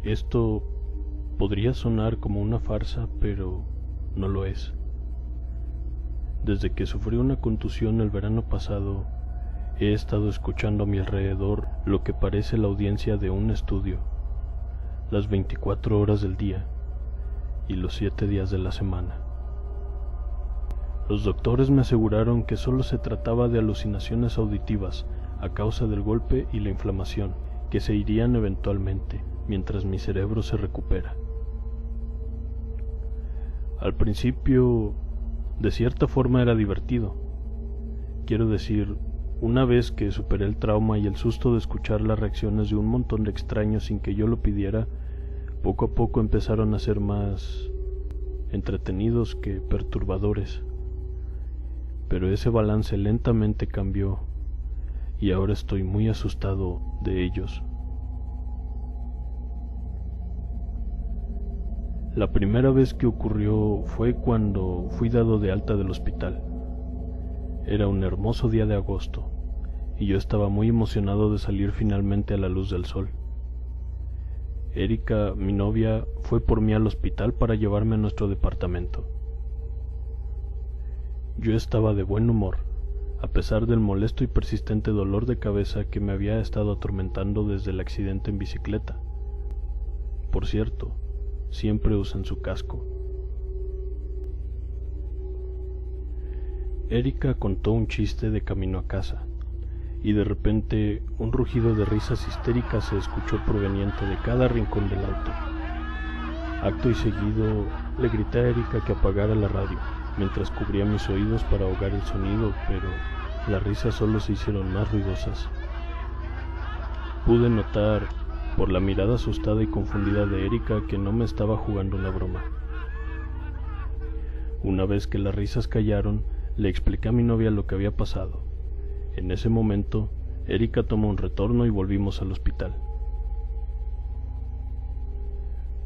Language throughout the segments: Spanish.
Esto podría sonar como una farsa, pero no lo es. Desde que sufrí una contusión el verano pasado, he estado escuchando a mi alrededor lo que parece la audiencia de un estudio, las 24 horas del día y los 7 días de la semana. Los doctores me aseguraron que solo se trataba de alucinaciones auditivas a causa del golpe y la inflamación, que se irían eventualmente mientras mi cerebro se recupera. Al principio, de cierta forma era divertido. Quiero decir, una vez que superé el trauma y el susto de escuchar las reacciones de un montón de extraños sin que yo lo pidiera, poco a poco empezaron a ser más entretenidos que perturbadores. Pero ese balance lentamente cambió y ahora estoy muy asustado de ellos. La primera vez que ocurrió fue cuando fui dado de alta del hospital. Era un hermoso día de agosto, y yo estaba muy emocionado de salir finalmente a la luz del sol. Erika, mi novia, fue por mí al hospital para llevarme a nuestro departamento. Yo estaba de buen humor, a pesar del molesto y persistente dolor de cabeza que me había estado atormentando desde el accidente en bicicleta. Por cierto, siempre usan su casco. Erika contó un chiste de camino a casa, y de repente un rugido de risas histéricas se escuchó proveniente de cada rincón del auto. Acto y seguido le grité a Erika que apagara la radio, mientras cubría mis oídos para ahogar el sonido, pero las risas solo se hicieron más ruidosas. Pude notar, por la mirada asustada y confundida de Erika, que no me estaba jugando una broma. Una vez que las risas callaron, le expliqué a mi novia lo que había pasado. En ese momento, Erika tomó un retorno y volvimos al hospital.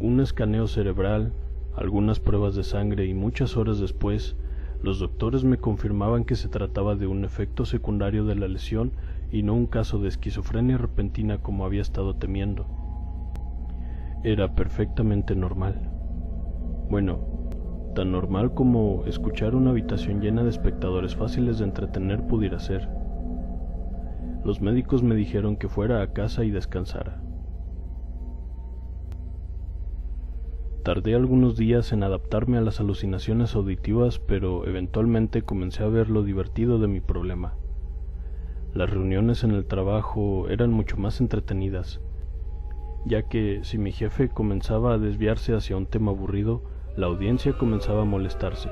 Un escaneo cerebral, algunas pruebas de sangre y muchas horas después, los doctores me confirmaban que se trataba de un efecto secundario de la lesión y no un caso de esquizofrenia repentina como había estado temiendo. Era perfectamente normal. Bueno, tan normal como escuchar una habitación llena de espectadores fáciles de entretener pudiera ser. Los médicos me dijeron que fuera a casa y descansara. Tardé algunos días en adaptarme a las alucinaciones auditivas, pero eventualmente comencé a ver lo divertido de mi problema. Las reuniones en el trabajo eran mucho más entretenidas, ya que si mi jefe comenzaba a desviarse hacia un tema aburrido, la audiencia comenzaba a molestarse.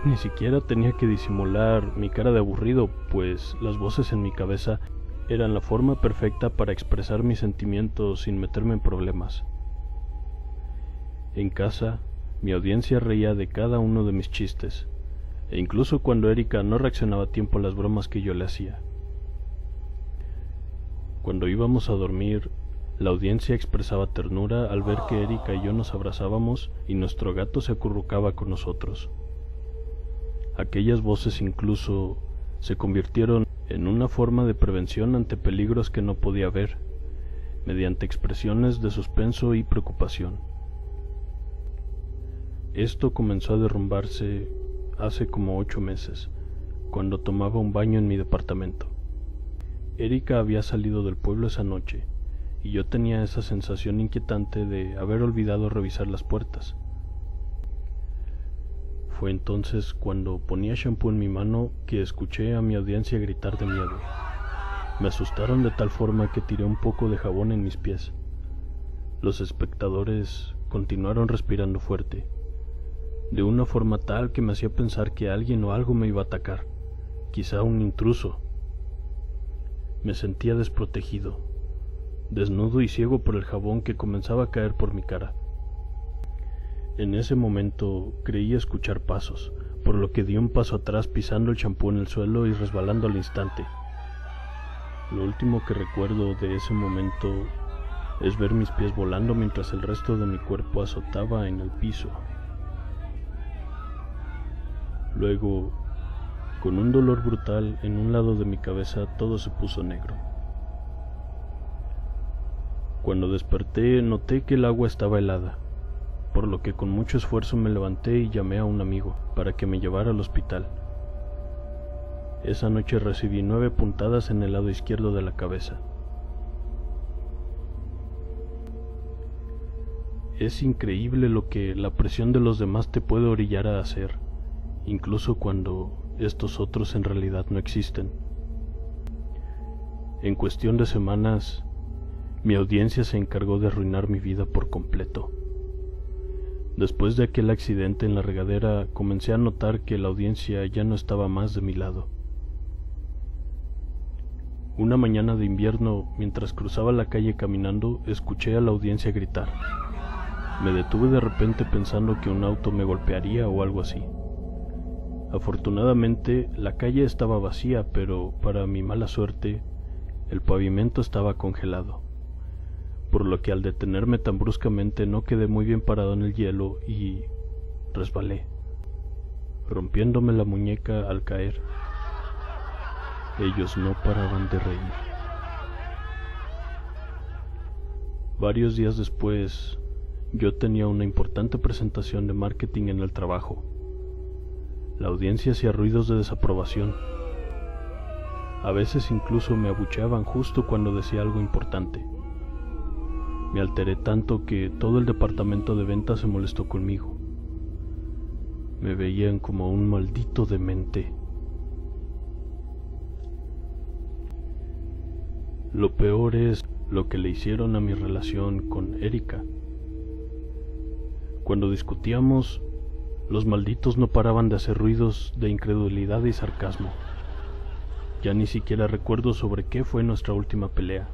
Ni siquiera tenía que disimular mi cara de aburrido, pues las voces en mi cabeza eran la forma perfecta para expresar mis sentimientos sin meterme en problemas. En casa, mi audiencia reía de cada uno de mis chistes, e incluso cuando Erika no reaccionaba a tiempo a las bromas que yo le hacía. Cuando íbamos a dormir, la audiencia expresaba ternura al ver que Erika y yo nos abrazábamos y nuestro gato se acurrucaba con nosotros. Aquellas voces incluso se convirtieron en una forma de prevención ante peligros que no podía ver, mediante expresiones de suspenso y preocupación. Esto comenzó a derrumbarse hace como 8 meses, cuando tomaba un baño en mi departamento. Erika había salido del pueblo esa noche, y yo tenía esa sensación inquietante de haber olvidado revisar las puertas. Fue entonces cuando ponía shampoo en mi mano que escuché a mi audiencia gritar de miedo. Me asustaron de tal forma que tiré un poco de jabón en mis pies. Los espectadores continuaron respirando fuerte, de una forma tal que me hacía pensar que alguien o algo me iba a atacar, quizá un intruso. Me sentía desprotegido, desnudo y ciego por el jabón que comenzaba a caer por mi cara. En ese momento creí escuchar pasos, por lo que di un paso atrás pisando el champú en el suelo y resbalando al instante. Lo último que recuerdo de ese momento es ver mis pies volando mientras el resto de mi cuerpo azotaba en el piso. Luego, con un dolor brutal en un lado de mi cabeza, todo se puso negro. Cuando desperté noté que el agua estaba helada, por lo que con mucho esfuerzo me levanté y llamé a un amigo para que me llevara al hospital. Esa noche recibí 9 puntadas en el lado izquierdo de la cabeza. Es increíble lo que la presión de los demás te puede orillar a hacer, incluso cuando estos otros en realidad no existen. En cuestión de semanas, mi audiencia se encargó de arruinar mi vida por completo. Después de aquel accidente en la regadera, comencé a notar que la audiencia ya no estaba más de mi lado. Una mañana de invierno, mientras cruzaba la calle caminando, escuché a la audiencia gritar. Me detuve de repente pensando que un auto me golpearía o algo así. Afortunadamente, la calle estaba vacía, pero para mi mala suerte, el pavimento estaba congelado, por lo que al detenerme tan bruscamente no quedé muy bien parado en el hielo y resbalé, rompiéndome la muñeca al caer. Ellos no paraban de reír. Varios días después, yo tenía una importante presentación de marketing en el trabajo. La audiencia hacía ruidos de desaprobación. A veces incluso me abucheaban justo cuando decía algo importante. Me alteré tanto que todo el departamento de ventas se molestó conmigo. Me veían como un maldito demente. Lo peor es lo que le hicieron a mi relación con Erika. Cuando discutíamos, los malditos no paraban de hacer ruidos de incredulidad y sarcasmo. Ya ni siquiera recuerdo sobre qué fue nuestra última pelea.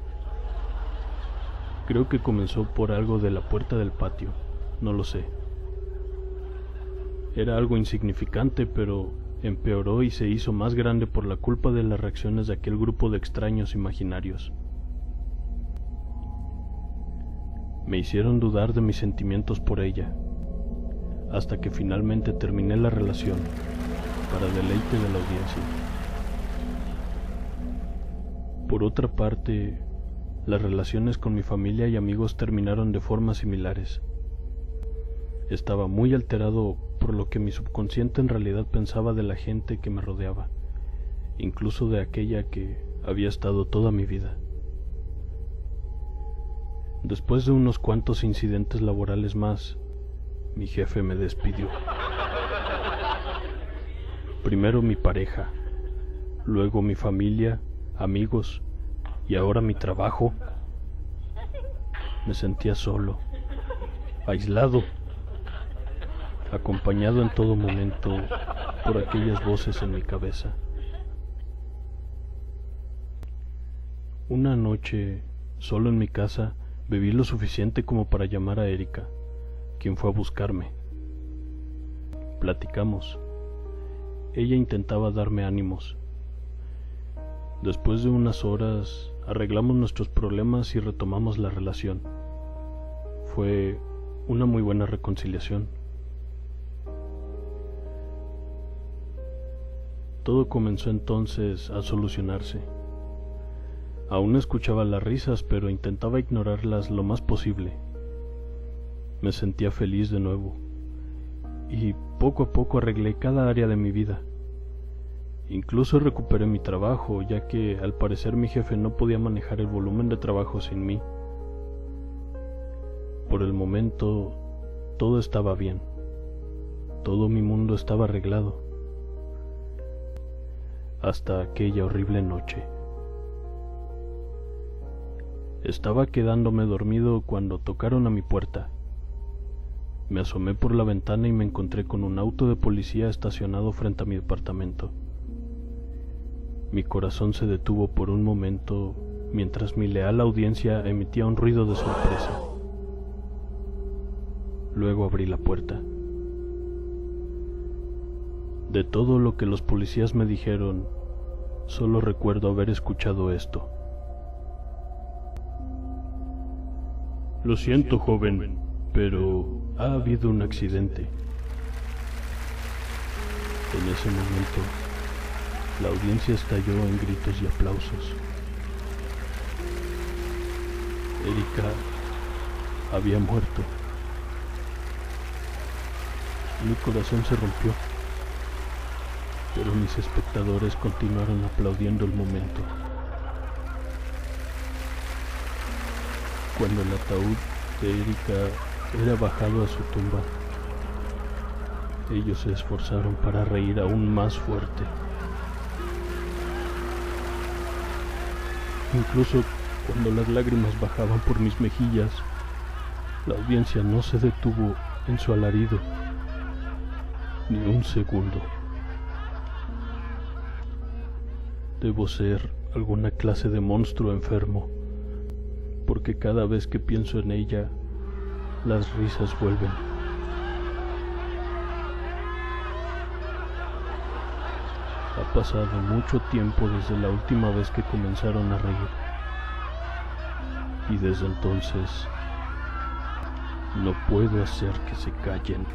Creo que comenzó por algo de la puerta del patio, no lo sé. Era algo insignificante, pero empeoró y se hizo más grande por la culpa de las reacciones de aquel grupo de extraños imaginarios. Me hicieron dudar de mis sentimientos por ella, hasta que finalmente terminé la relación, para deleite de la audiencia. Por otra parte, las relaciones con mi familia y amigos terminaron de formas similares. Estaba muy alterado por lo que mi subconsciente en realidad pensaba de la gente que me rodeaba, incluso de aquella que había estado toda mi vida. Después de unos cuantos incidentes laborales más, mi jefe me despidió. Primero mi pareja, luego mi familia, amigos y ahora mi trabajo. Me sentía solo, aislado, acompañado en todo momento por aquellas voces en mi cabeza. Una noche, solo en mi casa, bebí lo suficiente como para llamar a Erika, quien fue a buscarme. Platicamos. Ella intentaba darme ánimos. Después de unas horas, arreglamos nuestros problemas y retomamos la relación. Fue una muy buena reconciliación. Todo comenzó entonces a solucionarse. Aún escuchaba las risas, pero intentaba ignorarlas lo más posible. Me sentía feliz de nuevo, y poco a poco arreglé cada área de mi vida. Incluso recuperé mi trabajo, ya que al parecer mi jefe no podía manejar el volumen de trabajo sin mí. Por el momento, todo estaba bien. Todo mi mundo estaba arreglado. Hasta aquella horrible noche. Estaba quedándome dormido cuando tocaron a mi puerta. Me asomé por la ventana y me encontré con un auto de policía estacionado frente a mi departamento. Mi corazón se detuvo por un momento mientras mi leal audiencia emitía un ruido de sorpresa. Luego abrí la puerta. De todo lo que los policías me dijeron, solo recuerdo haber escuchado esto. Lo siento, joven, pero ha habido un accidente. En ese momento, la audiencia estalló en gritos y aplausos. Erika había muerto. Mi corazón se rompió, pero mis espectadores continuaron aplaudiendo el momento. Cuando el ataúd de Erika era bajado a su tumba, ellos se esforzaron para reír aún más fuerte. Incluso cuando las lágrimas bajaban por mis mejillas, la audiencia no se detuvo en su alarido ni un segundo. Debo ser alguna clase de monstruo enfermo, porque cada vez que pienso en ella, las risas vuelven. Ha pasado mucho tiempo desde la última vez que comenzaron a reír, y desde entonces no puedo hacer que se callen.